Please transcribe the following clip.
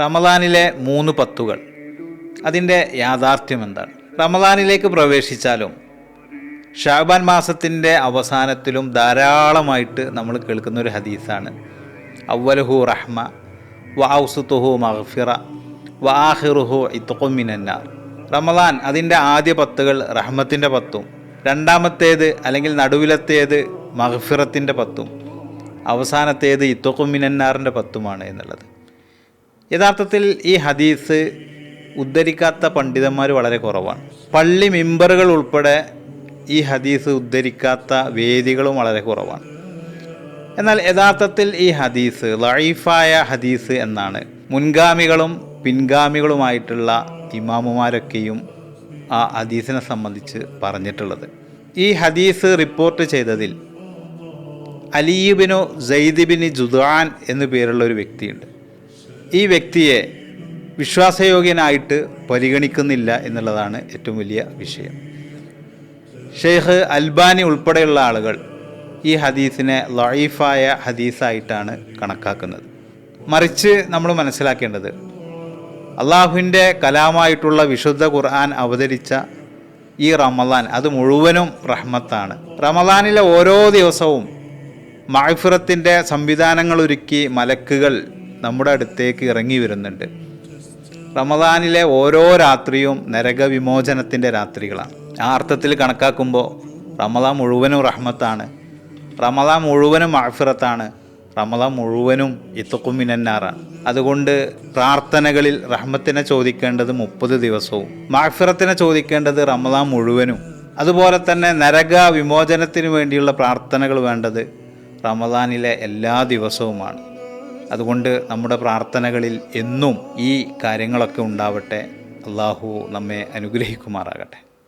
റമദാനിലെ 3 പത്തുകൾ, അതിൻ്റെ യാഥാർത്ഥ്യം എന്താണ്? റമദാനിലേക്ക് പ്രവേശിച്ചാലും ഷഅബാൻ മാസത്തിൻ്റെ അവസാനത്തിലും ധാരാളമായിട്ട് നമ്മൾ കേൾക്കുന്നൊരു ഹദീസാണ് അവ്വലുഹു റഹ്മ വ ഔസതുഹു മഗ്ഫിറ വ ആഖിറുഹു ഇത്ഖും മിനന്നാർ. റമദാൻ അതിൻ്റെ ആദ്യ പത്തുകൾ റഹ്മത്തിൻ്റെ പത്തും, രണ്ടാമത്തേത് അല്ലെങ്കിൽ നടുവിലത്തേത് മഗ്ഫിറത്തിൻ്റെ പത്തും, അവസാനത്തേത് ഇത്ഖും മിനന്നാറിൻ്റെ പത്തുമാണ് എന്നുള്ളത്. യഥാർത്ഥത്തിൽ ഈ ഹദീസ് ഉദ്ധരിക്കാത്ത പണ്ഡിതന്മാർ വളരെ കുറവാണ്. പള്ളി മിമ്പറുകൾ ഉൾപ്പെടെ ഈ ഹദീസ് ഉദ്ധരിക്കാത്ത വേദികളും വളരെ കുറവാണ്. എന്നാൽ യഥാർത്ഥത്തിൽ ഈ ഹദീസ് ലഈഫായ ഹദീസ് എന്നാണ് മുൻഗാമികളും പിൻഗാമികളുമായിട്ടുള്ള ഇമാമുമാരൊക്കെയും ആ ഹദീസിനെ സംബന്ധിച്ച് പറഞ്ഞിട്ടുള്ളത്. ഈ ഹദീസ് റിപ്പോർട്ട് ചെയ്തതിൽ അലിബിനു സയ്യിദ് ജുദ്ആൻ എന്നു പേരുള്ള ഒരു വ്യക്തിയുണ്ട്. ഈ വ്യക്തിയെ വിശ്വാസയോഗ്യനായിട്ട് പരിഗണിക്കുന്നില്ല എന്നുള്ളതാണ് ഏറ്റവും വലിയ വിഷയം. ഷെയ്ഖ് അൽബാനി ഉൾപ്പെടെയുള്ള ആളുകൾ ഈ ഹദീസിനെ ലഈഫായ ഹദീസായിട്ടാണ് കണക്കാക്കുന്നത്. മറിച്ച് നമ്മൾ മനസ്സിലാക്കേണ്ടത് അള്ളാഹുവിൻ്റെ കലാമായിട്ടുള്ള വിശുദ്ധ ഖുർആൻ അവതരിച്ച ഈ റമദാൻ അത് മുഴുവനും റഹ്മത്താണ്. റമദാനിലെ ഓരോ ദിവസവും മഗ്ഫിറത്തിൻ്റെ സംവിധാനങ്ങൾ ഒരുക്കി മലക്കുകൾ നമ്മുടെ അടുത്തേക്ക് ഇറങ്ങി വരുന്നുണ്ട്. റമദാനിലെ ഓരോ രാത്രിയും നരകവിമോചനത്തിൻ്റെ രാത്രികളാണ്. ആ അർത്ഥത്തിൽ കണക്കാക്കുമ്പോൾ റമദാൻ മുഴുവനും റഹ്മത്താണ്, റമദാൻ മുഴുവനും മഗ്ഫിറത്താണ്, റമദാൻ മുഴുവനും ഇത്ഖും മിനന്നാറാണ്. അതുകൊണ്ട് പ്രാർത്ഥനകളിൽ റഹ്മത്തിനെ ചോദിക്കേണ്ടത് 30 ദിവസവും, മഗ്ഫിറത്തിനെ ചോദിക്കേണ്ടത് റമദാൻ മുഴുവനും, അതുപോലെ തന്നെ നരക വിമോചനത്തിന് വേണ്ടിയുള്ള പ്രാർത്ഥനകൾ വേണ്ടത് റമദാനിലെ എല്ലാ ദിവസവുമാണ്. അതുകൊണ്ട് നമ്മുടെ പ്രാർത്ഥനകളിൽ എന്നും ഈ കാര്യങ്ങളൊക്കെ ഉണ്ടാവട്ടെ. അള്ളാഹു നമ്മെ അനുഗ്രഹിക്കുമാറാകട്ടെ.